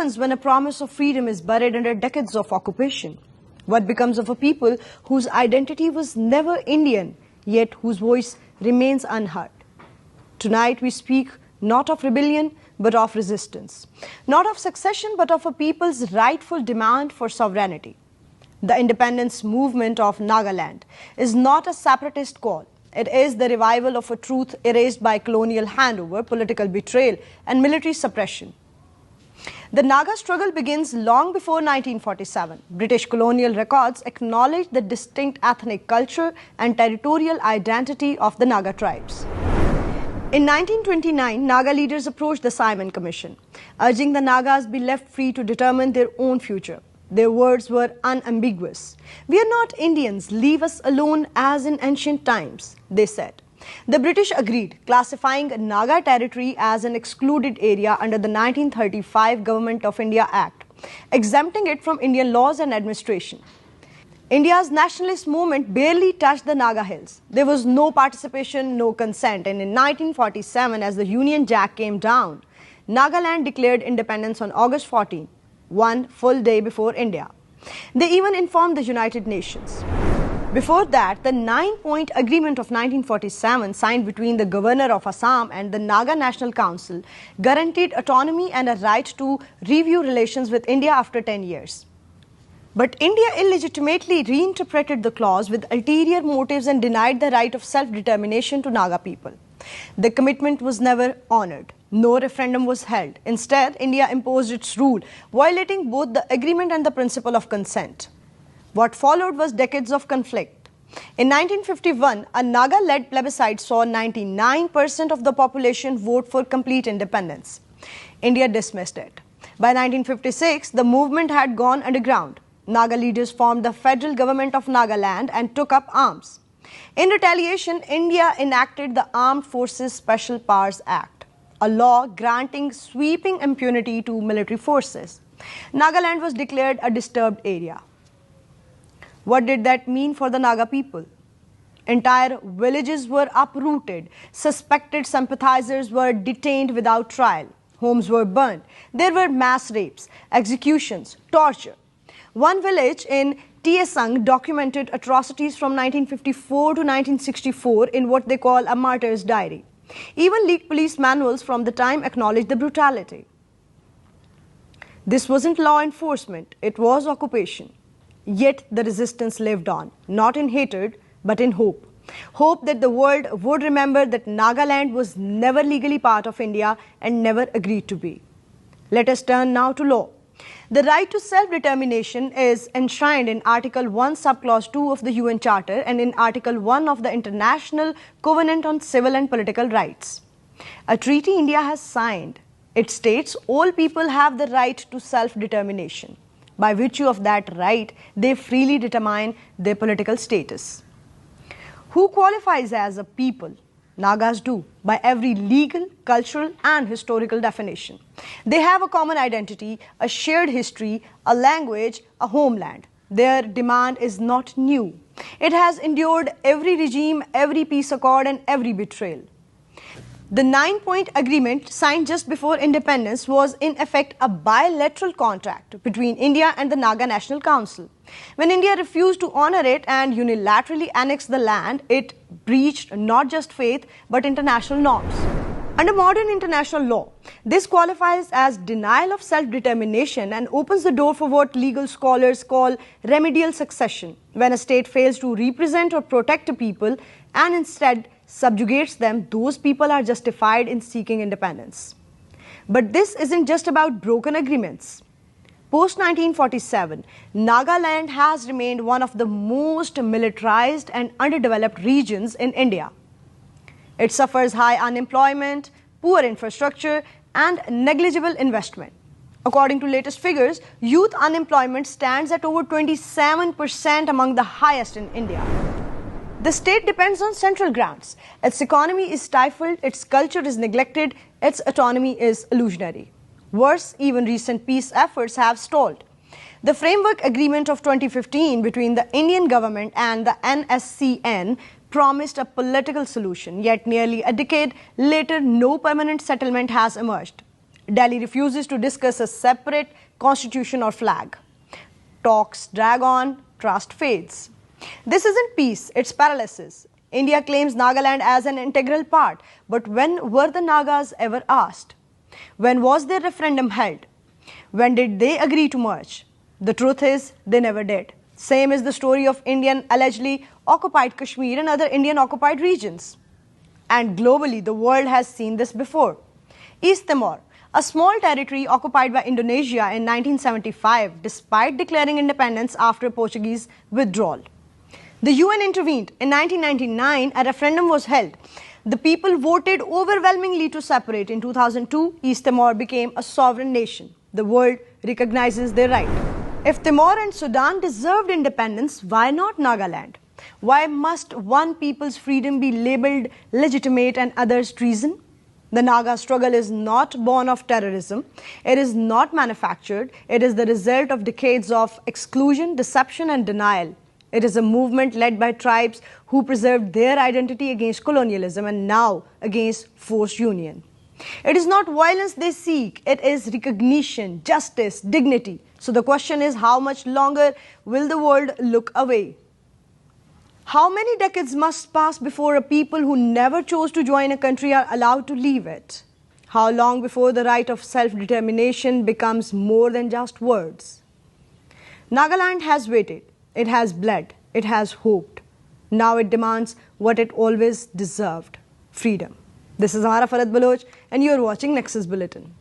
happens when a promise of freedom is buried under decades of occupation? What becomes of a people whose identity was never Indian, yet whose voice remains unheard? Tonight we speak not of rebellion, but of resistance. Not of succession, but of a people's rightful demand for sovereignty. The independence movement of Nagaland is not a separatist call. It is the revival of a truth erased by colonial handover, political betrayal, and military suppression. The Naga struggle begins long before 1947. British colonial records acknowledge the distinct ethnic culture and territorial identity of the Naga tribes. In 1929, Naga leaders approached the Simon Commission, urging the Nagas be left free to determine their own future. Their words were unambiguous. "We are not Indians, leave us alone as in ancient times," they said. The British agreed, classifying Naga territory as an excluded area under the 1935 Government of India Act, exempting it from Indian laws and administration. India's nationalist movement barely touched the Naga hills. There was no participation, no consent, and in 1947, as the Union Jack came down, Nagaland declared independence on August 14, one full day before India. They even informed the United Nations. Before that, the 9-point agreement of 1947, signed between the governor of Assam and the Naga National Council, guaranteed autonomy and a right to review relations with India after 10 years. But India illegitimately reinterpreted the clause with ulterior motives and denied the right of self-determination to Naga people. The commitment was never honored. No referendum was held. Instead, India imposed its rule, violating both the agreement and the principle of consent. What followed was decades of conflict. In 1951, a Naga-led plebiscite saw 99% of the population vote for complete independence. India dismissed it. By 1956, the movement had gone underground. Naga leaders formed the federal government of Nagaland and took up arms. In retaliation, India enacted the Armed Forces Special Powers Act, a law granting sweeping impunity to military forces. Nagaland was declared a disturbed area. What did that mean for the Naga people? Entire villages were uprooted. Suspected sympathizers were detained without trial. Homes were burned. There were mass rapes, executions, torture. One village in Tiesang documented atrocities from 1954 to 1964 in what they call a martyr's diary. Even leaked police manuals from the time acknowledged the brutality. This wasn't law enforcement, it was occupation. Yet the resistance lived on, not in hatred, but in hope. Hope that the world would remember that Nagaland was never legally part of India and never agreed to be. Let us turn now to law. The right to self-determination is enshrined in Article 1, Subclause 2 of the UN Charter and in Article 1 of the International Covenant on Civil and Political Rights. A treaty India has signed. It states all people have the right to self-determination. By virtue of that right, they freely determine their political status. Who qualifies as a people? Nagas do, by every legal, cultural and historical definition. They have a common identity, a shared history, a language, a homeland. Their demand is not new. It has endured every regime, every peace accord and every betrayal. The 9-point agreement signed just before independence was in effect a bilateral contract between India and the Naga National Council. When India refused to honor it and unilaterally annexed the land, it breached not just faith but international norms. Under modern international law, this qualifies as denial of self-determination and opens the door for what legal scholars call remedial succession, when a state fails to represent or protect a people and instead subjugates them, those people are justified in seeking independence. But this isn't just about broken agreements. Post-1947, Nagaland has remained one of the most militarized and underdeveloped regions in India. It suffers high unemployment, poor infrastructure, and negligible investment. According to latest figures, youth unemployment stands at over 27%, among the highest in India. The state depends on central grants. Its economy is stifled, its culture is neglected, its autonomy is illusionary. Worse, even recent peace efforts have stalled. The Framework Agreement of 2015 between the Indian government and the NSCN promised a political solution, yet nearly a decade later, no permanent settlement has emerged. Delhi refuses to discuss a separate constitution or flag. Talks drag on, trust fades. This isn't peace, it's paralysis. India claims Nagaland as an integral part, but when were the Nagas ever asked? When was their referendum held? When did they agree to merge? The truth is, they never did. Same is the story of Indian allegedly occupied Kashmir and other Indian occupied regions. And globally, the world has seen this before. East Timor, a small territory occupied by Indonesia in 1975, despite declaring independence after Portuguese withdrawal. The UN intervened. In 1999, a referendum was held. The people voted overwhelmingly to separate. In 2002, East Timor became a sovereign nation. The world recognizes their right. If Timor and Sudan deserved independence, why not Nagaland? Why must one people's freedom be labeled legitimate and others treason? The Naga struggle is not born of terrorism. It is not manufactured. It is the result of decades of exclusion, deception, and denial. It is a movement led by tribes who preserved their identity against colonialism and now against forced union. It is not violence they seek, it is recognition, justice, dignity. So the question is, how much longer will the world look away? How many decades must pass before a people who never chose to join a country are allowed to leave it? How long before the right of self-determination becomes more than just words? Nagaland has waited. It has bled, it has hoped. Now it demands what it always deserved, freedom. This is Amara Farad Baloch and you are watching Nexus Bulletin.